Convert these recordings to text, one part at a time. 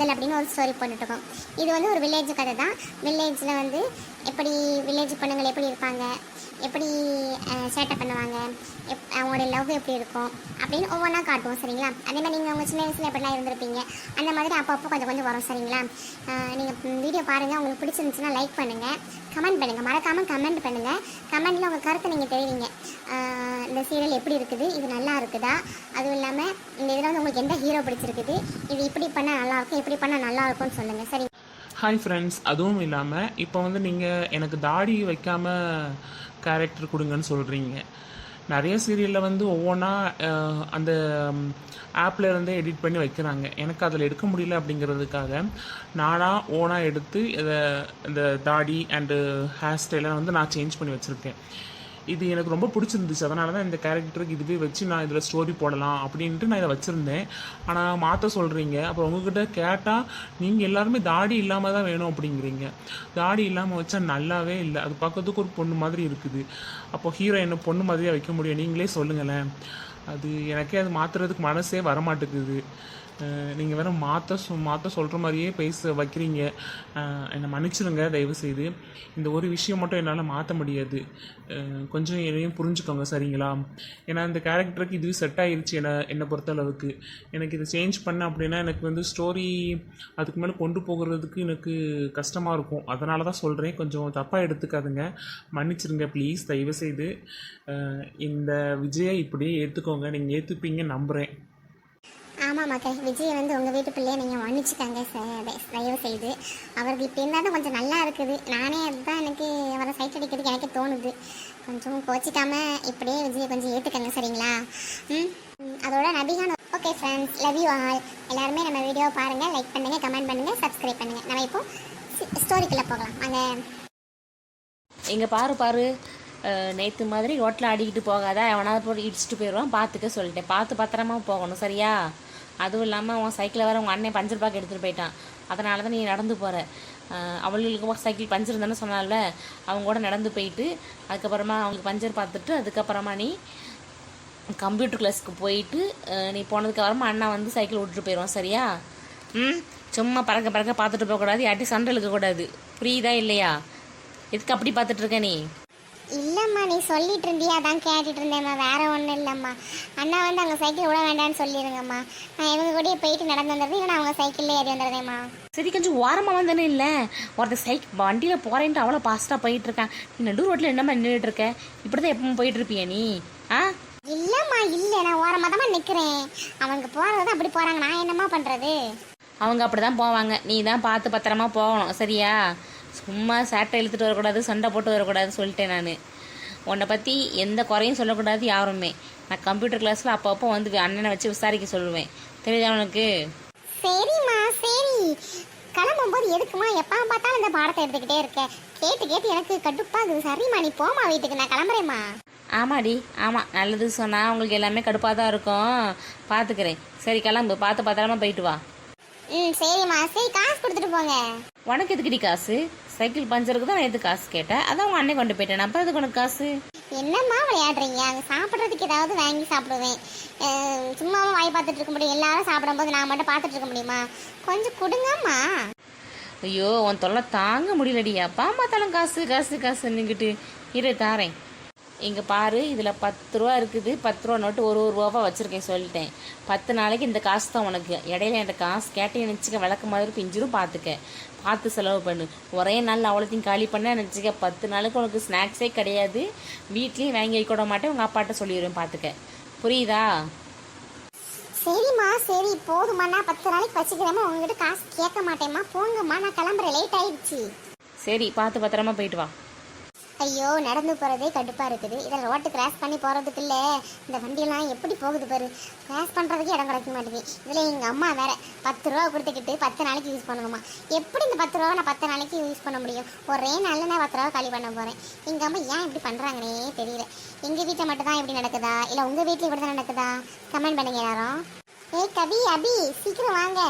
Serial அப்படின்னு ஒரு story போட்டுட்ருக்கோம். இது வந்து ஒரு வில்லேஜ் கதை தான். வில்லேஜில் வந்து எப்படி வில்லேஜ் பொண்ணுங்கள் எப்படி இருப்பாங்க, எப்படி சேட்டை பண்ணுவாங்க, அவங்களோட லவ் எப்படி இருக்கும் அப்படின்னு ஒவ்வொன்றா காட்டுவோம். சரிங்களா? அதே மாதிரி நீங்கள் உங்கள் சின்ன வயசில் எப்படிலாம் இருந்திருப்பீங்க அந்த மாதிரி அப்பப்போ கொஞ்சம் கொஞ்சம் வரும். சரிங்களா? நீங்கள் வீடியோ பாருங்கள். உங்களுக்கு பிடிச்சிருந்துச்சுன்னா லைக் பண்ணுங்கள், கமெண்ட் பண்ணுங்கள், மறக்காமல் கமெண்ட் பண்ணுங்கள். கமெண்டில் உங்கள் கருத்தை நீங்கள் தெரிவிங்க. இந்த சீரியல் எப்படி இருக்குது, இது நல்லா இருக்குதா, அதுவும் இல்லாமல் இந்த இதில் வந்து உங்களுக்கு எந்த ஹீரோ பிடிச்சிருக்குது, இது இப்படி பண்ணால் நல்லாயிருக்கும் இப்படி பண்ணால் நல்லாயிருக்கும்னு சொல்லுங்கள். சரி? Hi friends. அதுவும் இல்லாமல் இப்போ வந்து நீங்கள் எனக்கு தாடி வைக்காமல் கேரக்டர் கொடுங்கன்னு சொல்கிறீங்க. நிறைய சீரியலில் வந்து ஒவ்வொன்றா அந்த ஆப்பில் இருந்தே எடிட் பண்ணி வைக்கிறாங்க. எனக்கு அதில் எடுக்க முடியல அப்படிங்கிறதுக்காக நானாக ஓனாக எடுத்து இந்த தாடி அண்டு ஹேர் ஸ்டைலை வந்து நான் சேஞ்ச் பண்ணி வச்சுருக்கேன். இது எனக்கு ரொம்ப பிடிச்சிருந்துச்சு. அதனால தான் இந்த கேரக்டருக்கு இதுவே வச்சு நான் இதில் ஸ்டோரி போடலாம் அப்படின்ட்டு நான் இதை வச்சுருந்தேன். ஆனால் மாற்ற சொல்கிறீங்க. அப்புறம் உங்ககிட்ட கேட்டால் நீங்கள் எல்லாருமே தாடி இல்லாமல் தான் வேணும் அப்படிங்கிறீங்க. தாடி இல்லாமல் வச்சா நல்லாவே இல்லை. அது பார்க்கறதுக்கு ஒரு பொண்ணு மாதிரி இருக்குது. அப்போ ஹீரோ என்ன பொண்ணு மாதிரியே வைக்க முடியும்? நீங்களே சொல்லுங்களேன். அது எனக்கே அது மாற்றுறதுக்கு மனசே வரமாட்டேங்குது. நீங்கள் வேறு மாற்ற சொல்கிற மாதிரியே வைக்கிறீங்க. என்னை மன்னிச்சிடுங்க தயவுசெய்து. இந்த ஒரு விஷயம் மட்டும் என்னால் மாற்ற முடியாது. கொஞ்சம் என்னையும் புரிஞ்சுக்கோங்க. சரிங்களா? ஏன்னா இந்த கேரக்டருக்கு இது செட் ஆகிருச்சு. என்னை பொறுத்தளவுக்கு எனக்கு இதை சேஞ்ச் பண்ண அப்படின்னா எனக்கு வந்து ஸ்டோரி அதுக்கு மேலே கொண்டு போகிறதுக்கு எனக்கு கஷ்டமாக இருக்கும். அதனால தான் சொல்கிறேன். கொஞ்சம் தப்பாக எடுத்துக்காதுங்க, மன்னிச்சிருங்க ப்ளீஸ் தயவுசெய்து. இந்த விஜயை இப்படியே ஏற்றுக்கோங்க. நீங்கள் ஏற்றுப்பீங்க நம்புகிறேன். ஆமாம் மக்கள், விஜய் வந்து உங்கள் வீட்டு பிள்ளையை நீங்கள் மன்னிச்சுக்காங்க தயவு செய்து. அவருக்கு இப்படி இருந்தால் தான் கொஞ்சம் நல்லா இருக்குது. நானே அதுதான் எனக்கு அவரை சைட் அடிக்கிறதுக்கு எனக்கு தோணுது. கொஞ்சம் கோச்சிக்காமல் இப்படியே விஜய் கொஞ்சம் ஏற்றுக்கங்க. சரிங்களா? அதோட நபிகான். Okay friends, love you all. எல்லாருமே நம்ம வீடியோவை பாருங்கள், லைக் பண்ணுங்கள், கமெண்ட் பண்ணுங்கள், சப்ஸ்கிரைப் பண்ணுங்கள். நம்ம இப்போ ஸ்டோரிக்குள்ளே போகலாம். அங்கே இங்கே பாரு நேற்று மாதிரி ரோட்டில் ஆடிக்கிட்டு போகாத, அவனாவது போட்டு இடிச்சிட்டு போயிடுவான். பார்த்துக்க சொல்லிட்டேன். பார்த்து பத்திரமா போகணும். சரியா? அதுவும் இல்லாமல் உன் சைக்கிளை வேறு உங்கள் அண்ணன் பஞ்சர் பாக்கு எடுத்துகிட்டு போயிட்டான். அதனால தான் நீ நடந்து போகிற. அவளுக்கு சைக்கிள் பஞ்சர் இருந்தானே சொன்னால, அவங்க கூட நடந்து போயிட்டு அதுக்கப்புறமா அவங்களுக்கு பஞ்சர் பார்த்துட்டு அதுக்கப்புறமா நீ கம்ப்யூட்டர் கிளாஸுக்கு போயிட்டு நீ போனதுக்கப்புறமா அண்ணா வந்து சைக்கிள் விட்டுட்டு போயிடுவான். சரியா? சும்மா பறக்க பார்த்துட்டு போகக்கூடாது, யார்ட்டி சண்டை இழுக்கக்கூடாது. புரியுதா இல்லையா? எதுக்கு அப்படி பார்த்துட்டு இருக்க நீ? இல்லைம்மா, நீ சொல்லிட்டு இருந்தியா, அதான் கேட்டுட்டு இருந்தேம்மா. வேற ஒன்றும் இல்லைம்மா. அண்ணா வந்து அங்கே சைக்கிள் விட வேண்டாம்னு சொல்லிடுங்கம்மா. நான் இவங்க கூட போயிட்டு நடந்து வந்துடுறது, இல்லைன்னா அவங்க சைக்கிள்ல ஏறி வந்துடுறேம்மா. சரி, கொஞ்சம் ஓரமாக வந்தானே. இல்லை, ஒருத்தர் வண்டியில் போகிறேன்ட்டு அவ்வளோ ஃபாஸ்ட்டாக போயிட்டு இருக்கான். நீ நடு ரோட்டில் என்னம்மா நின்றுட்டு இருக்க? இப்படி தான் எப்பவும் போயிட்டு இருப்பியா நீ? இல்லைம்மா, இல்லை, நான் ஓரமாக தான் நிற்கிறேன். அவங்க போகிறது அப்படி போகிறாங்க, நான் என்னம்மா பண்ணுறது? அவங்க அப்படி தான் போவாங்க. நீ தான் பார்த்து பத்திரமா போகணும். சரியா? சும்மா சேட்டை இழுத்துட்டு வரக்கூடாது, சண்டை போட்டு வரக்கூடாதுன்னு சொல்லிட்டேன். நான் உன்னை பற்றி எந்த குறையும் சொல்லக்கூடாது யாருமே. நான் கம்ப்யூட்டர் கிளாஸில் அப்பப்போ வந்து அண்ணனை வச்சு விசாரிக்க சொல்லுவேன். தெரியுதா உனக்கு? சரிம்மா, சரி. கிளம்பும்போது எதுக்குமா எப்போ பார்த்தாலும் இந்த பாடத்தை எடுத்துக்கிட்டே இருக்கேன். கேட்டு எனக்கு கடுப்பாகுது. சரிம்மா, நீ போமா வீட்டுக்கு, நான் கிளம்புறேம்மா. ஆமாடி, ஆமாம், நல்லது சொன்னால் உங்களுக்கு எல்லாமே கடுப்பாக தான் இருக்கும். பார்த்துக்கிறேன். சரி, கிளம்பு. பார்த்து பத்திரமா போயிட்டு வா. சரிம்மா, சரி. காசு கொடுத்துட்டு போங்க. உனக்கு எதுக்குடி காசு? சைக்கிள் பஞ்சருக்கு தான் நான் எது காசு கேட்டேன். அதான் உங்கள் அண்ணன் கொண்டு போயிட்டேன். அப்புறம் எதுக்கு உனக்கு காசு? என்னம்மா விளையாடுறீங்க? அங்கே சாப்பிட்றதுக்கு ஏதாவது வாங்கி சாப்பிடுவேன். சும்மாவும் வாய் பார்த்துட்டு இருக்க முடியும்? எல்லாரும் சாப்பிடும்போது நான் மட்டும் பார்த்துட்டு இருக்க முடியுமா? கொஞ்சம் கொடுங்கம்மா. ஐயோ, உன் தொல்லை தாங்க முடியலடி. அப்பா பார்த்தாலும் காசுன்னுக்கிட்டு இரு தாரேன். இங்கே பாரு, இதில் 10 ரூபா இருக்குது. 10 ரூபா நோட்டு ஒரு ரூபாவாக வச்சுருக்கேன். சொல்லிட்டேன். 10 நாளைக்கு இந்த காசு தான் உனக்கு. இடையில என்கிட்ட காசு கேட்டேன் நினச்சிக்க, விளக்கு மாதிரி பிஞ்சிரும். பார்த்து செலவு பண்ணு. ஒரே நாள் அவ்வளோத்தையும் காலி பண்ண நினச்சிக்க. 10 நாளுக்கு உனக்கு ஸ்நாக்ஸே கிடையாது. வீட்லேயும் வாங்கி வைக்க மாட்டேன். உங்கள் அப்பாட்ட சொல்லிடுவேன். பார்த்துக்க. புரியுதா? சரிம்மா, சரி, போதுமா. நான் 10 நாளைக்கு வச்சுக்கிறேம்மா. உங்ககிட்ட காசு கேட்க மாட்டேம்மா. போங்கம்மா, நான் கிளம்புறேன். லேட் ஆயிடுச்சு. சரி, பார்த்து பத்திரமா போயிட்டு வா. ஐயோ, நடந்து போகிறதே கடுப்பாக இருக்குது. இதில் ரோட்டு கிராஸ் பண்ணி போகிறதுக்கு இல்லை. இந்த வண்டியெல்லாம் எப்படி போகுது பாரு. கிராஸ் பண்ணுறதுக்கு இடம் கிடைக்க மாட்டேங்குது. இதில் எங்கள் அம்மா வேறு 10 ரூபா கொடுத்துக்கிட்டு 10 நாளைக்கு யூஸ் பண்ணணுமா? எப்படி இந்த 10 ரூபா நான் 10 நாளைக்கு யூஸ் பண்ண முடியும்? ஒரே நாளில் நான் 10 ரூபா காலி பண்ண போகிறேன். எங்கள் அம்மா ஏன் இப்படி பண்ணுறாங்கன்னே தெரியல. எங்கள் வீட்டில் மட்டும் தான் இப்படி நடக்குதா, இல்லை உங்கள் வீட்டில் இப்படி தான் நடக்குதா? கமெண்ட் பண்ணுங்க எல்லாரும். கவி, அபி, சீக்கிரம் வாங்க.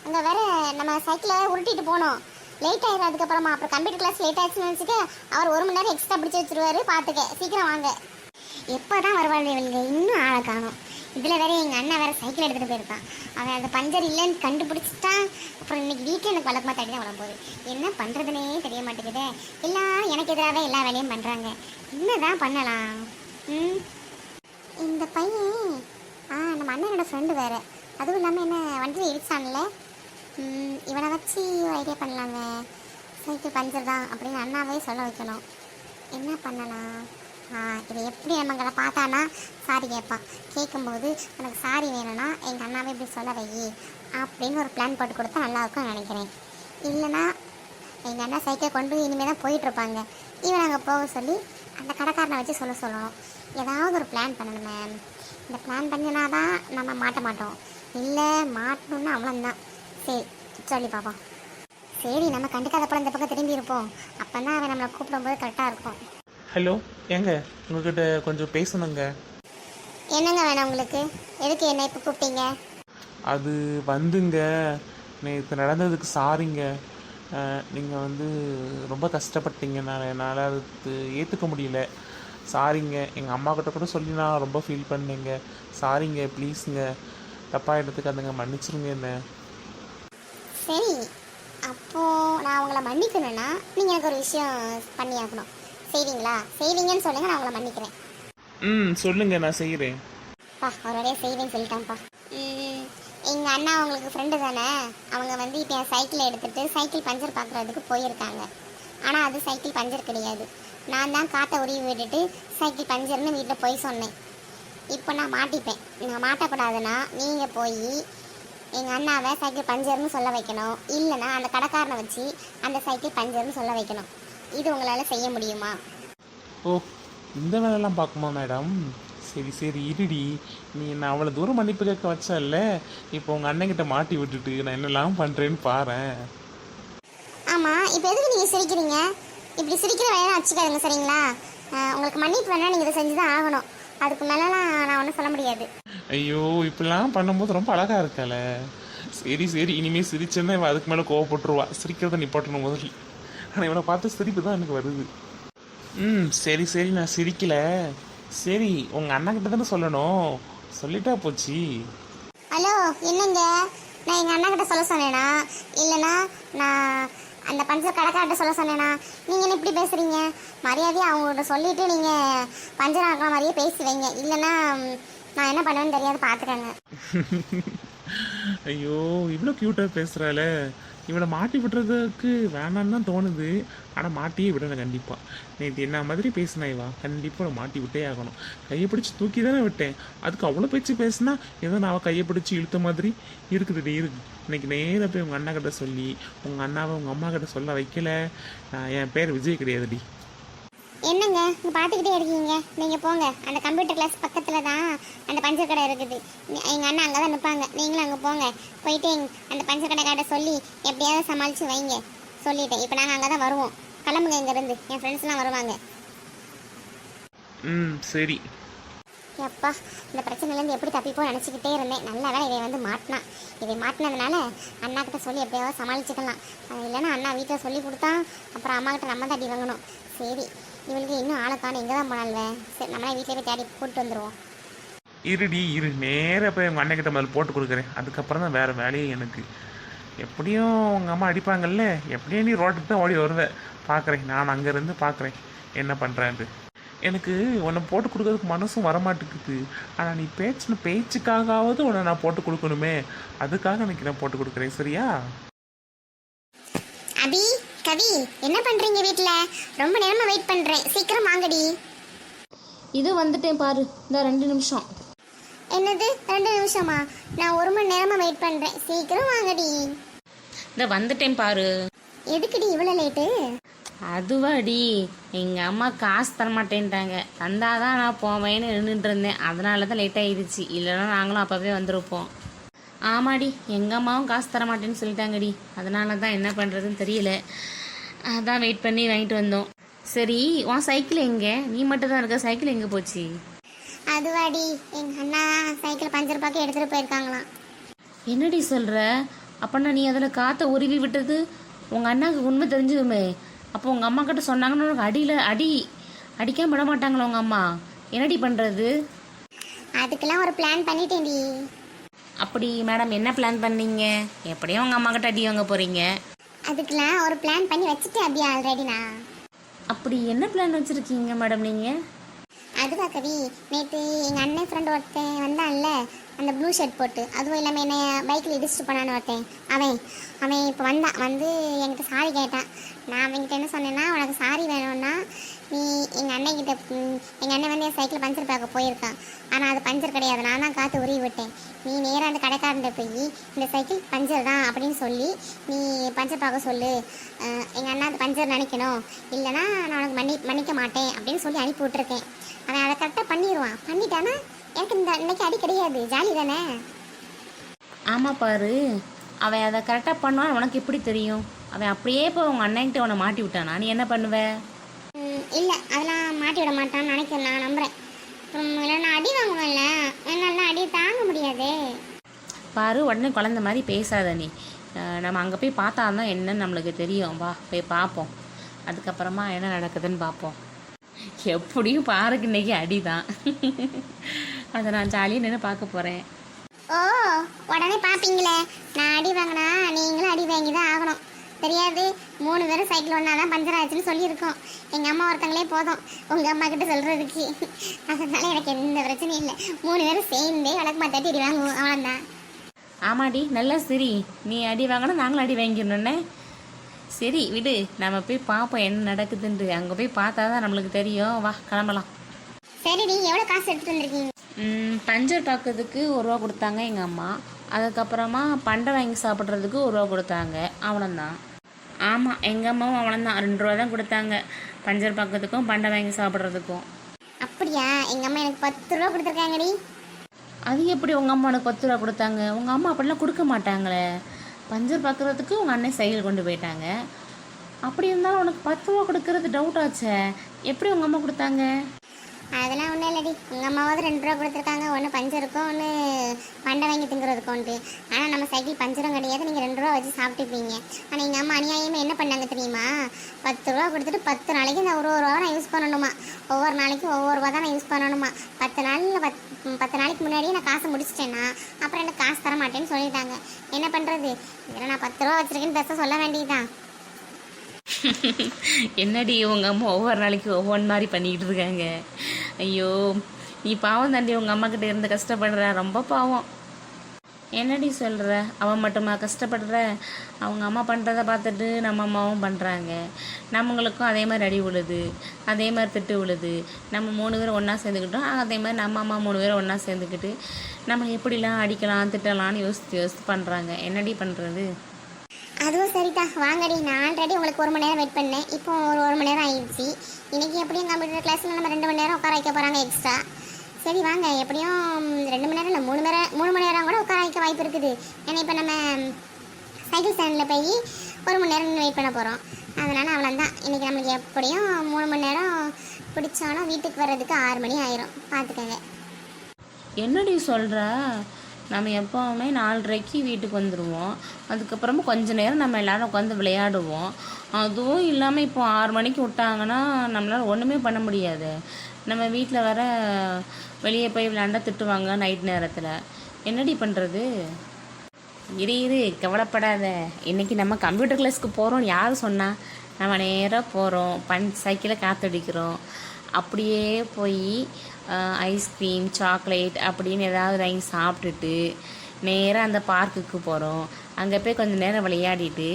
அங்கே வேறு நம்ம சைக்கிளை உருட்டிட்டு போனோம். லேட் ஆயிடும். அதுக்கப்புறமா அப்புறம் கம்ப்யூட்டர் கிளாஸ் லேட் ஆயிடுச்சுன்னு நினச்சிட்டு அவர் 1 மணி நேரம் எக்ஸ்ட்ரா பிடிச்சி வச்சுருவாரு. பார்த்துக்க. சீக்கிரம் வாங்க. எப்போ தான் வருவாள் இவங்க? இன்னும் ஆளை காணும். இதில் வேற எங்கள் அண்ணன் வேற சைக்கிள் எடுத்துகிட்டு போயிருக்கான். அவன் அந்த பஞ்சர் இல்லைன்னு கண்டுபிடிச்சிட்டான். அப்புறம் இன்னைக்கு வீட்டில் எனக்கு வழக்கமாக தட்டி தான் வரப்போகுது. என்ன பண்ணுறதுனே தெரிய மாட்டேங்குது. எல்லாரும் எனக்கு எதிராக எல்லா வேலையும் பண்ணுறாங்க. என்னதான் பண்ணலாம்? இந்த பையன் நம்ம அண்ணனோட ஃப்ரெண்டு வேறு. அதுவும் இல்லாமல் என்ன வண்டியில் இடிச்சான்ல. இவனை வச்சு ஒரு ஐடியா பண்ணலாங்க. சைக்கிள் பஞ்சர் தான் அப்படின்னு அண்ணாவே சொல்ல வைக்கணும். என்ன பண்ணலாம்? இதை எப்படி நம்மங்களை பார்த்தானா சாரி கேட்பான். கேட்கும்போது எனக்கு சாரி வேணும்னா எங்கள் அண்ணாவே இப்படி சொல்ல வை அப்படின்னு ஒரு பிளான் போட்டு கொடுத்தா நல்லாயிருக்கும்னு நினைக்கிறேன். இல்லைனா எங்கள் அண்ணா சைக்கிள் கொண்டு இனிமேல் தான் போயிட்டுருப்பாங்க. இவன் அங்கே போக சொல்லி அந்த கடைக்காரனை வச்சு சொல்ல சொல்லணும். ஏதாவது ஒரு பிளான் பண்ணணும் மேம். இந்த பிளான் பண்ணினா தான் நம்ம மாட்ட மாட்டோம். இல்லை மாட்டணும்னா அவ்வளோந்தான். சரி சொல்லி பார்ப்போம். சரி நம்ம கண்டுக்காதப்பறம் இந்த பக்கம் திரும்பி இருப்போம். அப்போ தான் அவன் நம்மளை கூப்பிடும்போது கரெக்டாக இருக்கும். ஹலோ, ஏங்க உங்ககிட்ட கொஞ்சம் பேசணுங்க. என்னங்க வேணும் உங்களுக்கு? எதுக்கு என்ன இப்போ கூப்பிட்டீங்க? அது வந்துங்க, நேற்று நடந்ததுக்கு சாரிங்க. நீங்கள் வந்து ரொம்ப கஷ்டப்பட்டீங்கனால என்னால் அது ஏற்றுக்க முடியல. சாரிங்க. எங்கள் அம்மா கிட்ட கூட சொல்லி நான் ரொம்ப ஃபீல் பண்ணேங்க. சாரிங்க, ப்ளீஸுங்க, தப்பாக எடுத்துக்காதுங்க, மன்னிச்சிருங்க என்ன. சரி, அப்போது நான் உங்களை மன்னிக்கணும்னா நீங்கள் எனக்கு ஒரு விஷயம் பண்ணியாகணும். செய்வீங்களா? செய்வீங்கன்னு சொல்லுங்கள், நான் உங்களை மன்னிக்கிறேன். சொல்லுங்க, நான் செய்கிறேன். ஒரு வழியாக செய்வேன்னு சொல்லிட்டான்ப்பா. எங்கள் அண்ணா அவங்களுக்கு ஃப்ரெண்டு தானே. அவங்க வந்து இப்போ என் சைக்கிளை எடுத்துகிட்டு சைக்கிள் பஞ்சர் பார்க்குறதுக்கு போயிருக்காங்க. ஆனால் அது சைக்கிள் பஞ்சர் கிடையாது. நான் தான் காற்றை உருவி விட்டுட்டு சைக்கிள் பஞ்சர்னு வீட்டில் போய் சொன்னேன். இப்போ நான் மாட்டிப்பேன். நான் மாட்டக்கூடாதுன்னா நீங்கள் போய் எங்கள் அண்ணாவை சைக்கிள் பஞ்சர்னு சொல்ல வைக்கணும். இல்லைனா அந்த கடைக்காரனை வச்சு அந்த சைக்கிள் பஞ்சர்னு சொல்ல வைக்கணும். இது உங்களால் செய்ய முடியுமா? ஓ, இந்த வேலைலாம் பார்க்குமா மேடம்? சரி சரி இருடி. நீ என்ன அவ்வளோ தூரம் மன்னிப்பு கேட்க வச்சல, இப்போ உங்கள் அண்ணன்கிட்ட மாட்டி விட்டுட்டு நான் என்னெல்லாம் பண்ணுறேன்னு பாரேன். ஆமாம், இப்போ எதுக்கு நீங்கள் சிரிக்கிறீங்க? இப்படி சிரிக்கிற வேலையெல்லாம் வச்சுக்காதுங்க, சரிங்களா? உங்களுக்கு மன்னிப்பு வேணால் நீங்கள் இதை செஞ்சு தான் ஆகணும். அதுக்கு மேலெலாம் நான் ஒன்றும் சொல்ல முடியாது. ஐயோ, இப்படிலாம் பண்ணும்போது ரொம்ப அழகாக இருக்கல. சரி சரி, இனிமேல் சிரிச்சேன்னா இவன் அதுக்கு மேலே கோவப்பட்டுருவா. சிரிக்கிறத நிப்பாட்டணும் முதல்ல. ஆனால் இவனை பார்த்து சிரிப்பு தான் எனக்கு வருது. சரி சரி, நான் சிரிக்கல. சரி, உங்கள் அண்ணா கிட்ட தானே சொல்லணும், சொல்லிட்டா போச்சு. ஹலோ, என்னங்க? நான் எங்கள் அண்ணா கிட்ட சொல்ல சொன்னேனா இல்லைனா நான் அந்த பஞ்சர் கடைக்கார்ட்ட சொல்ல சொன்னேனா? நீங்கள் என்ன இப்படி பேசுகிறீங்க? மரியாதையாக அவங்கள்ட்ட சொல்லிவிட்டு நீங்கள் பஞ்சர் ஆக்கிற மாதிரியே பேசி வைங்க. இல்லைன்னா நான் என்ன பண்ணுவேன்னு தெரியாது, பார்த்துக்கங்க. ஐயோ, இவ்வளோ க்யூட்டாக பேசுகிறாள. இவளை மாட்டி விடுறதுக்கு வேணான்னு தான் தோணுது. ஆனால் மாட்டியே விடணும் கண்டிப்பாக. நேற்று என்ன மாதிரி பேசினா இவா, கண்டிப்பாக மாட்டி விட்டே ஆகணும். கையை பிடிச்சி தூக்கி தானே விட்டேன். அதுக்கு அவ்வளோ பேச்சு பேசினா ஏதோ நான் அவள் கையை பிடிச்சி இழுத்த மாதிரி இருக்குது. இன்னைக்கு நேராக போய் உங்கள் அண்ணா கிட்ட சொல்லி உங்கள் அண்ணாவை உங்கள் அம்மா கிட்ட சொல்ல வைக்கல. என் பேர் விஜய் கிடையாதுடி. என்னங்க இங்கே பார்த்துக்கிட்டே இருக்கீங்க? நீங்கள் போங்க, அந்த கம்ப்யூட்டர் கிளாஸ் பக்கத்தில் தான் அந்த பஞ்சர் கடை இருக்குது. எங்கள் அண்ணா அங்கே தான் நிற்பாங்க. நீங்களும் அங்கே போங்க. போயிட்டு அந்த பஞ்சர் கடைக்கார்ட்ட சொல்லி எப்படியாவது சமாளித்து வைங்க. சொல்லிட்டேன். இப்போ நாங்கள் அங்கே தான் வருவோம். கிளம்புங்க இங்கேருந்து. என் ஃப்ரெண்ட்ஸ்லாம் வருவாங்க. சரி. எப்பா, இந்த பிரச்சனையிலேருந்து எப்படி தப்பிப்போம் நினச்சிக்கிட்டே இருந்தேன். நல்ல வேலை இதை வந்து மாட்டினான். இதை மாட்டினதுனால அண்ணா கிட்ட சொல்லி எப்படியாவது சமாளிச்சுக்கலாம். இல்லைன்னா அண்ணா வீட்டில் சொல்லி கொடுத்தா அப்புறம் அம்மா கிட்ட நம்ம தட்டி வாங்கணும். சரி, இவளுக்கு இன்னும் ஆளுக்கான இங்கே தான் போனால்வே. சரி, நம்மளே வீட்டில் போய் தேடி கூப்பிட்டு வந்துடுவோம். இருடி இரு, நேராக போய் உங்கள் அண்ணன் கிட்ட முதல்ல போட்டு கொடுக்குறேன். அதுக்கப்புறம் தான் வேறு வேலையே எனக்கு. எப்படியும் உங்கள் அம்மா அடிப்பாங்கல்ல, எப்படியும் நீ ரோட்டுக்கு தான் ஓடி வருவேன். பார்க்குறேன், நான் அங்கேருந்து பார்க்குறேன் என்ன பண்ணுறேன்ட்டு. எனக்கு உன்னை போட்டு கொடுக்கறதுக்கு மனசும் வரமாட்டேங்குது. ஆனால் நீ பேச்சுக்காகவாவது உன்னை நான் போட்டு கொடுக்கணுமே, அதுக்காக எனக்கு நான் போட்டு கொடுக்குறேன். சரியா? அபி, கவி, என்ன பண்ணுறீங்க வீட்டில்? ரொம்ப நேரமாக வெயிட் பண்ணுறேன். சீக்கிரம் வாங்கடி. இது வந்துட்டேன் பாரு, இந்த 2 நிமிஷம். என்னது 2 நிமிஷமா? நான் 1 மணி நேரமாக வெயிட் பண்ணுறேன். சீக்கிரம் வாங்கடி. இந்த வந்துட்டேன் பாரு. எதுக்குடி இவ்வளோ லேட்டு? அதுவாடி, எங்கள் அம்மா காசு தரமாட்டேன்ட்டாங்க. தந்தாதான் நான் போவேன்னு நின்றுட்டு இருந்தேன். அதனால தான் லேட் ஆகிடுச்சு. இல்லைன்னா நாங்களும் அப்போவே வந்திருப்போம். ஆமாடி, எங்கள் அம்மாவும் காசு தரமாட்டேன்னு சொல்லிட்டாங்கடி. அதனால தான் என்ன பண்ணுறதுன்னு தெரியல. அதான் வெயிட் பண்ணி வாங்கிட்டு வந்தோம். சரி, உன் சைக்கிள் எங்கே? நீ மட்டும் தான் இருக்க, சைக்கிள் எங்கே போச்சு? அதுவாடி, எங்கள் அண்ணா சைக்கிள் பஞ்சர் பார்க்க எடுத்துகிட்டு போயிருக்காங்களாம். என்னடி சொல்கிற? அப்போனா நீ அதில் காற்றை உருவி விட்டது உங்கள் அண்ணாவுக்கு உண்மை தெரிஞ்சதுமே. அப்போ உங்கள் அம்மா கிட்ட சொன்னாங்கன்னு உனக்கு அடிக்காமல் விட மாட்டாங்களா உங்கள் அம்மா? என்னடி பண்ணுறது? அதுக்கெல்லாம் ஒரு பிளான் பண்ணிட்டேன்டி. அப்படி மேடம் என்ன பிளான் பண்ணீங்க? எப்படியும் உங்கள் அம்மா கிட்ட அடி வாங்க போகிறீங்க. அதுக்கெல்லாம் ஒரு பிளான் பண்ணி வச்சுட்டேன் அப்படியே ஆல்ரெடிண்ணா. அப்படி என்ன பிளான் வச்சுருக்கீங்க மேடம் நீங்கள்? அதுவா கவி, நேற்று எங்கள் அண்ணன் ஃப்ரெண்ட் ஒருத்தன் வந்தான்ல, அந்த ப்ளூ ஷர்ட் போட்டு, அதுவும் இல்லாமல் என்னை பைக்கில் இடிச்சிட்டு போனான்னு ஒருத்தன், அவன் இப்போ வந்து என்கிட்ட சாரி கேட்டான். நான் அவன்கிட்ட என்ன சொன்னேன்னா, உனக்கு சாரி வேணும்னா நீ எங்கள் அண்ணன் வந்து என் சைக்கிள் பஞ்சர் பார்க்க போயிருக்கான். ஆனால் அது பஞ்சர் கிடையாது, நான் தான் காற்று உருவி விட்டேன். நீ நேராக அந்த கடைக்காரன்ட்ட போய் இந்த சைக்கிள் பஞ்சர் தான் அப்படின்னு சொல்லி நீ பஞ்சர் பார்க்க சொல்லு. எங்கள் அண்ணா அது பஞ்சர் நினைக்கணும், இல்லைனா நான் உனக்கு மன்னிக்க மாட்டேன் அப்படின்னு சொல்லி அனுப்பி விட்ருக்கேன். அவன் அதை கரெக்டாக பண்ணிடுவான். பண்ணிட்டானா எனக்கு இன்னைக்கு அடி கிடையாது, ஜாலி தானே. ஆமாம் பாரு, அவன் அதை கரெக்டாக பண்ணுவான். உனக்கு எப்படி தெரியும்? அவன் அப்படியே இப்போ உங்கள் அண்ணன்கிட்ட உன்னை மாட்டி விட்டானா? நீ என்ன பண்ணுவ? இல்லை, அதெல்லாம் மாட்டி விட மாட்டான்னு நினைக்கிறேன், நான் நம்புகிறேன். இல்லைன்னா அடி வாங்குவேன்ல, என்னால் அடி தாங்க முடியாது. பாரு, உடனே குழந்த மாதிரி பேசாத நீ. நம்ம அங்கே போய் பார்த்தா தான் என்னன்னு நம்மளுக்கு தெரியும். வா போய் பார்ப்போம், அதுக்கப்புறமா என்ன நடக்குதுன்னு பார்ப்போம். எப்படியும் பாருக்கு இன்னைக்கு அடி தான். அதை நான் ஜாலியாக நின்று பார்க்க போகிறேன். ஓ, உடனே பார்ப்பீங்களே. நான் அடி வாங்கினா நீங்களும் அடி வாங்கி தான் ஆகணும். தெரியாது, 3 பேரும் சைக்கிள் ஒன்றா தான் பஞ்சர் ஆச்சுன்னு சொல்லியிருக்கோம். எங்கள் அம்மா ஒருத்தங்களே போதும் உங்கள் அம்மா கிட்ட சொல்கிறதுக்கு. அதனால எனக்கு எந்த பிரச்சனையும் இல்லை. 3 பேரும் சேர்ந்தே விளக்கு மாற்றி அடி வாங்குவோம், அவ்வளோதான். ஆமாடி, நல்லா சரி. நீ அடி வாங்கினா நாங்களும் அடி வாங்கிடணுன்னே. சரி விடு, நம்ம போய் பார்ப்போம் என்ன நடக்குதுன்ட்டு. அங்கே போய் பார்த்தா தான் நம்மளுக்கு தெரியும். வா கிளம்பலாம். சரிடி, எவ்வளோ காசு எடுத்துகிட்டு வந்திருக்கீங்க? பஞ்சர் பார்க்கறதுக்கு 1 ரூபா கொடுத்தாங்க எங்கள் அம்மா. அதுக்கப்புறமா பண்டை வாங்கி சாப்பிட்றதுக்கு 1 ரூபா கொடுத்தாங்க, அவ்வளோந்தான். ஆமாம், எங்கள் அம்மாவும் அவ்வளோந்தான், 2 ரூபா தான் கொடுத்தாங்க பஞ்சர் பார்க்கறதுக்கும் பண்டை வாங்கி சாப்பிட்றதுக்கும். அப்படியா? எங்கள் அம்மா எனக்கு 10 ரூபா கொடுத்துருக்காங்கடி. அது எப்படி உங்கள் அம்மா உனக்கு 10 ரூபா கொடுத்தாங்க? உங்கள் அம்மா அப்படிலாம் கொடுக்க மாட்டாங்களே. பஞ்சர் பார்க்குறதுக்கு உங்கள் அண்ணன் சைக்கிள் கொண்டு போயிட்டாங்க. அப்படி இருந்தாலும் உனக்கு 10 ரூபா கொடுக்கறது டவுட் ஆச்சே. எப்படி உங்கள் அம்மா கொடுத்தாங்க? அதெல்லாம் ஒன்றும் இல்லடி, எங்கள் அம்மாவது 2 ரூபா கொடுத்துருக்காங்க. ஒன்று பஞ்சருக்கும், ஒன்று பண்டை வாங்கி திங்குறதுக்கோன்ட்டு. ஆனால் நம்ம சைக்கிள் பஞ்சரும் கிடையாது, நீங்கள் 2 ரூபா வச்சு சாப்பிட்டுப்பீங்க. ஆனால் எங்கள் அம்மா அநியாயமாக என்ன பண்ணாங்க தெரியுமா? 10 ரூபா கொடுத்துட்டு 10 நாளைக்கு இந்த 1 ரூபா நான் யூஸ் பண்ணணுமா. ஒவ்வொரு நாளைக்கும் ஒவ்வொரு ரூபா தான் நான் யூஸ் பண்ணணுமா. 10 நாளைக்கு முன்னாடியே நான் காசை முடிச்சிட்டேன்னா அப்புறம் எனக்கு காசு தர மாட்டேன்னு சொல்லிட்டாங்க. என்ன பண்ணுறது? இதில் நான் 10 ரூபா வச்சுருக்கேன்னு பெருசாக சொல்ல வேண்டியதுதான். என்னடி உங்கள் அம்மா ஒவ்வொரு நாளைக்கு ஒவ்வொன்று மாதிரி பண்ணிக்கிட்டு இருக்காங்க. ஐயோ, நீ பாவம் தாண்டி, உங்கள் அம்மா கிட்ட இருந்து கஷ்டப்படுற, ரொம்ப பாவம். என்னடி சொல்கிற? அவன் மட்டுமா கஷ்டப்படுற? அவங்க அம்மா பண்ணுறத பார்த்துட்டு நம்ம அம்மாவும் பண்ணுறாங்க. நம்மளுக்கும் அதே மாதிரி அடி விழுது, அதே மாதிரி திட்டு விழுது. நம்ம 3 பேரும் ஒன்றா சேர்ந்துக்கிட்டோம், அதே மாதிரி நம்ம அம்மா 3 பேரும் ஒன்றா சேர்ந்துக்கிட்டு நம்ம எப்படிலாம் அடிக்கலாம் திட்டலாம்னு யோசித்து பண்ணுறாங்க. என்னடி பண்ணுறது? அதுவும் சரிதா, வாங்கடி. நான் ஆல்ரெடி உங்களுக்கு 1 மணி நேரம் வெயிட் பண்ணேன். இப்போ ஒரு 1 மணி நேரம் ஆயிடுச்சு. இன்றைக்கி எப்படியும் கம்ப்யூட்டர் கிளாஸில் நம்ம 2 மணி நேரம் உட்கார வைக்க போகிறாங்க எக்ஸ்ட்ரா. சரி வாங்க, எப்படியும் 2 மணி நேரம் இல்லை, 3 மணி நேரம் கூட உட்கார வைக்க வாய்ப்பு இருக்குது. ஏன்னா இப்போ நம்ம சைக்கிள் ஸ்டாண்டில் போய் 1 மணி நேரம் வெயிட் பண்ண போகிறோம். அதனால் அவ்வளோதான். இன்றைக்கி நம்மளுக்கு எப்படியும் 3 மணி நேரம் பிடிச்சாலும் வீட்டுக்கு வர்றதுக்கு 6 மணி ஆயிரும், பார்த்துக்கங்க. என்னடி சொல்கிற? நம்ம எப்போவுமே 4:30க்கு வீட்டுக்கு வந்துடுவோம். அதுக்கப்புறமா கொஞ்ச நேரம் நம்ம எல்லோரும் உட்காந்து விளையாடுவோம். அதுவும் இல்லாமல் இப்போ 6 மணிக்கு விட்டாங்கன்னா நம்மளால் ஒன்றுமே பண்ண முடியாது. நம்ம வீட்டில் வர வெளியே போய் விளையாண்டா திட்டுவாங்க நைட் நேரத்தில். என்னடி பண்ணுறது? இரு கவலைப்படாத. இன்றைக்கி நம்ம கம்ப்யூட்டர் கிளாஸ்க்கு போகிறோம். யார் சொன்னால்? நம்ம நேராக போகிறோம், சைக்கிளை காற்றடிக்கிறோம். அப்படியே போய் ஐஸ்கிரீம், சாக்லேட் அப்படின்னு ஏதாவது வாங்கி சாப்பிட்டுட்டு நேராக அந்த பார்க்குக்கு போகிறோம். அங்கே போய் கொஞ்சம் நேரம் விளையாடிட்டு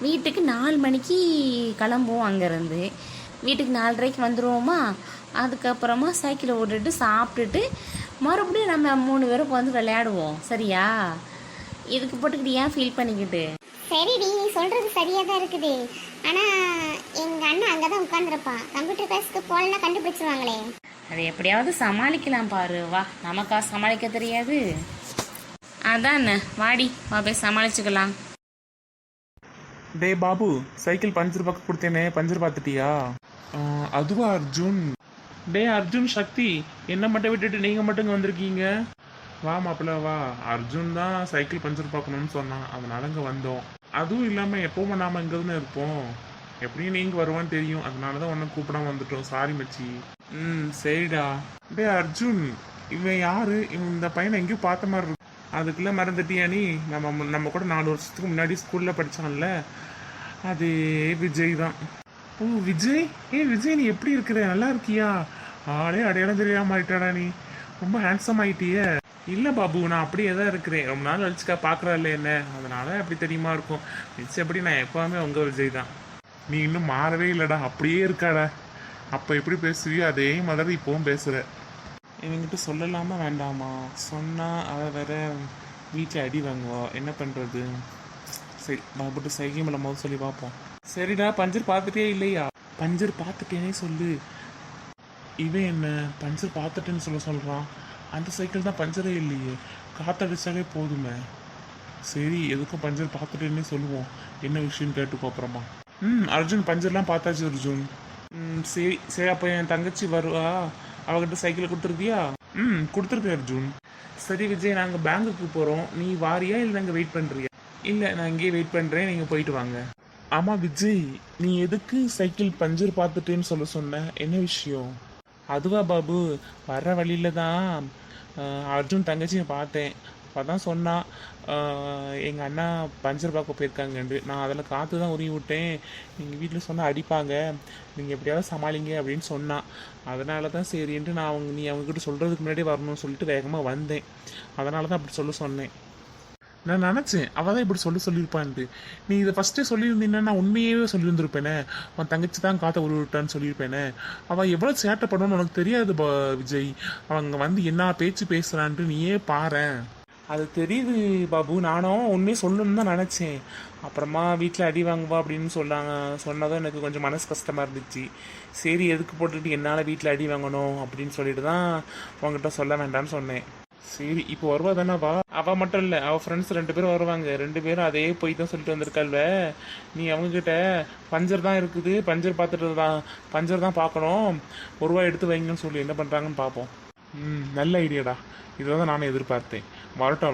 வீட்டுக்கு 4 மணிக்கு கிளம்புவோம். அங்கேருந்து வீட்டுக்கு 4:30க்கு வந்துடுவோமா. அதுக்கப்புறமா சைக்கிளை விட்டுட்டு சாப்பிட்டுட்டு மறுபடியும் நம்ம 3 பேரும் வந்து விளையாடுவோம். சரியா? இதுக்கு போட்டுக்கிட்டு ஏன் ஃபீல் பண்ணிக்கிட்டு? சரிடி, நீ சொல்கிறது சரியாக தான் இருக்குது. ஆனால் எங்கள் அண்ணன் அங்கே தான் உட்காந்துருப்பான். கம்ப்யூட்டர் கிளாஸுக்கு போகலன்னா கண்டுபிடிச்சிருவாங்களே. அதை எப்படியாவது சமாளிக்கலாம் பாரு. வா, நமக்கா சமாளிக்க தெரியாது? அதானே, வாடி வா போய் சமாளிச்சுக்கலாம். டே பாபு, சைக்கிள் பஞ்சர் பார்க்க கொடுத்தேனே, பஞ்சர் பார்த்துட்டியா? அதுவா அர்ஜுன்? டே அர்ஜுன், சக்தி, என்ன மட்டும் விட்டுட்டு நீங்கள் மட்டும் இங்கே வந்திருக்கீங்க? வா மாப்பிள்ள வா. அர்ஜுன் தான் சைக்கிள் பஞ்சர் பார்க்கணும்னு சொன்னான், அதனால இங்கே வந்தோம். அதுவும் இல்லாமல் எப்போவும் நாம இங்கே தானே இருப்போம். எப்படியும் நீங்கள் வருவான்னு தெரியும், அதனால தான் உன்னை கூப்பிடாம வந்துட்டோம். சாரி மச்சி. சரிடா. டே அர்ஜுன், இவன் யாரு? இந்த பையனை எங்கேயும் பார்த்த மாதிரி இருக்கு. அதுக்குள்ள மறந்துட்டியா நீ? நம்ம கூட 4 வருஷத்துக்கு முன்னாடி ஸ்கூல்ல படிச்சான்ல, அது விஜய் தான். ஓ விஜய், விஜய் நீ எப்படி இருக்கிற? நல்லா இருக்கியா? ஆளே அடையாளம் தெரியாம மாறிட்டாடா நீ. ரொம்ப ஹேண்ட்ஸம் ஆயிட்டியே. இல்ல பாபு, நான் அப்படியே தான் இருக்கிறேன். ரொம்ப நாள் கழிச்சுக்கா பாக்குறல்ல என்ன, அதனால அப்படி தெரியுமா இருக்கும். மிச்சப்படி நான் எப்பவுமே உங்க விஜய் தான். நீ இன்னும் மாறவே இல்லடா, அப்படியே இருக்காடா. அப்ப எப்படி பேசுவியோ அதே மாதிரி இப்பவும் பேசுற. இவங்கிட்ட சொல்லலாமா வேண்டாமா? சொன்னா அவ வேற வீட்டில் அடி வாங்குவா, என்ன பண்றது? சரி பாபுட்டு சைகை மேல முதல் சொல்லி பார்ப்போம். சரிடா, பஞ்சர் பார்த்துட்டே இல்லையா? பஞ்சர் பார்த்துட்டேனே சொல்லு. இவன் என்ன பஞ்சர் பார்த்துட்டேன்னு சொல்றான்? அந்த சைக்கிள் தான் பஞ்சரே இல்லையே, காத்தடிச்சாலே போதுமே. சரி எதுக்கும் பஞ்சர் பார்த்துட்டேன்னே சொல்லுவோம். என்ன விஷயம்னு கேட்டுக்கோ அப்புறமா. அர்ஜுன் பஞ்சர்லாம் பார்த்தாச்சு அர்ஜுன். சரி சரி, அப்போ என் தங்கச்சி வருவா, அவகிட்ட சைக்கிளை கொடுத்துருக்கியா? கொடுத்துருக்கேன் அர்ஜுன். சரி விஜய், நாங்கள் பேங்குக்கு போகிறோம், நீ வாரியா இல்லை நாங்கள் வெயிட் பண்ணுறியா? இல்லை நான் இங்கேயே வெயிட் பண்ணுறேன், நீங்கள் போயிட்டு வாங்க. ஆமாம் விஜய், நீ எதுக்கு சைக்கிள் பஞ்சர் பார்த்துட்டேன்னு சொன்ன? என்ன விஷயம்? அதுவா பாபு, வர்ற வழியில தான் அர்ஜுன் தங்கச்சியை பார்த்தேன். அதான் சொன்னான் எங்கள் அண்ணா பஞ்சர் பார்க்க போயிருக்காங்கண்டு. நான் அதில் காற்று தான் உருவி விட்டேன். நீங்கள் வீட்டில் சொன்னால் அடிப்பாங்க, நீங்கள் எப்படியாவது சமாளிங்க அப்படின்னு சொன்னான். அதனால தான் சரின்ட்டு நான் நீ அவங்ககிட்ட சொல்கிறதுக்கு முன்னாடி வரணும்னு சொல்லிட்டு வேகமாக வந்தேன். அதனால தான் அப்படி சொன்னேன். நான் நினச்சேன் அவள் தான் இப்படி சொல்லியிருப்பான்ட்டு. நீ இதை ஃபஸ்ட்டே சொல்லியிருந்தீங்கன்னா நான் உண்மையாகவே சொல்லியிருந்திருப்பேனே. உன் தங்கச்சி தான் காற்றை உருவிட்டான்னு சொல்லியிருப்பேனே. அவள் எவ்வளோ சேட்டை பண்ணணும்னு உனக்கு தெரியாது விஜய். அவங்க வந்து என்ன பேச்சு பேசுகிறான்ட்டு நீயே பாரேன். அது தெரியுது பாபு, நானும் உண்மையை சொல்லணும்னு தான் நினச்சேன். அப்புறமா வீட்டில் அடி வாங்குவா அப்படின்னு சொன்னதும் எனக்கு கொஞ்சம் மனசு கஷ்டமாக இருந்துச்சு. சரி எதுக்கு போட்டுட்டு என்னால் வீட்டில் அடி வாங்கணும் அப்படின்னு சொல்லிட்டு தான் உங்ககிட்ட சொல்ல வேண்டாம்னு சொன்னேன். சரி இப்போ வருவா தானே? வா. அவள் மட்டும் இல்லை, அவள் ஃப்ரெண்ட்ஸ் 2 பேரும் வருவாங்க. 2 பேரும் அதே போய் தான் சொல்லிட்டு வந்திருக்காள்வ. நீ அவங்கக்கிட்ட பஞ்சர் தான் இருக்குது, பஞ்சர் தான் பார்க்கணும், ₹1 எடுத்து வைங்கன்னு சொல்லி என்ன பண்ணுறாங்கன்னு பார்ப்போம். நல்ல ஐடியாடா, இதை தான் நானும் எதிர்பார்த்தேன். வரட்டும்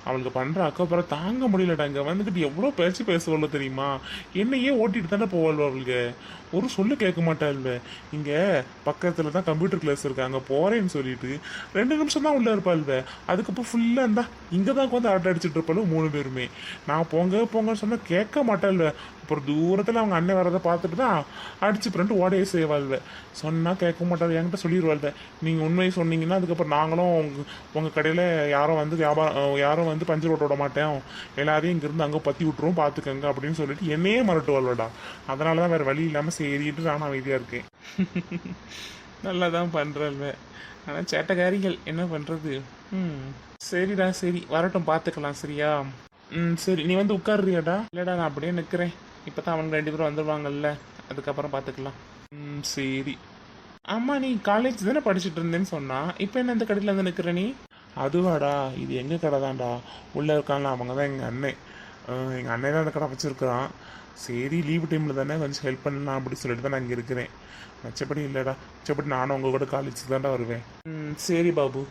அவளுக்கு பண்ணுற அக்கப்புறம் தாங்க முடியலடா. இங்கே வந்துக்கிட்டு எவ்வளோ பேசுவாள்வ தெரியுமா? என்னையே ஓட்டிட்டு தானே போவாள்வ. அவளுக்கு ஒரு சொல்லு கேட்க மாட்டாள்வ. இங்கே பக்கத்தில் தான் கம்ப்யூட்டர் கிளாஸ் இருக்காங்க, போகிறேன்னு சொல்லிட்டு 2 நிமிஷம் தான் உள்ளே இருப்பாள்வ. அதுக்கப்புறம் ஃபுல்லாக இருந்தா இங்கே தான் வந்து அரட்டை அடிச்சுட்டு இருப்பாள் 3 பேருமே. நான் போங்கன்னு சொன்னால் கேட்க மாட்டாள்வ. அப்புறம் தூரத்தில் அவங்க அண்ணன் வரதை பார்த்துட்டு தான் அடிச்சு பிறண்டு ஓடையே செய்வாள்வ. சொன்னால் கேட்க மாட்டாள், என்கிட்ட சொல்லிடுவாள்வ. நீங்கள் உண்மையை சொன்னீங்கன்னா அதுக்கப்புறம் நாங்களும் உங்கள் கடையில் யாரும் வந்து பஞ்சர் ஓட்ட விட மாட்டேன், எல்லாரையும் இங்கேருந்து அங்கே பற்றி விட்டுருவோம் பார்த்துக்கங்க அப்படின்னு சொல்லிட்டு என்னையே மறட்டுவாள்வடா. அதனால தான் வேறு வழி இல்லாமல் சரிட்டு நான் அமைதியாக இருக்கேன். நல்லா தான் பண்ணுறல்வ, ஆனால் சேட்டைக்காரிகள் என்ன பண்ணுறது. சரிடா சரி, வரட்டும் பார்த்துக்கலாம். சரியா? சரி நீ வந்து உட்காருறியாடா? இல்லைடா நான் அப்படியே நிற்கிறேன். இப்போ தான் அவங்க 2 பேரும் வந்துடுவாங்கல்ல, அதுக்கப்புறம் பார்த்துக்கலாம். சரி. ஆமாம், நீ காலேஜ் தானே படிச்சுட்டு இருந்தேன்னு சொன்னா, இப்போ என்ன இந்த கடையில் வந்து நிற்கிற நீ? அதுவாடா, இது எங்கள் கடை தான்டா. உள்ளே இருக்காங்களா அவங்க தான் எங்கள் அண்ணன். எங்கள் அண்ணன் தான் அந்த கடை வச்சுருக்கிறான். சரி லீவு டைமில் தானே கொஞ்சம் ஹெல்ப் பண்ணலாம் அப்படின்னு சொல்லிட்டு தான் நான் இங்கே இருக்கிறேன். மச்சப்படி இல்லைடா, மச்சப்படி நானும் உங்கள் கூட காலேஜுக்கு தான்டா வருவேன். சரி பாபு.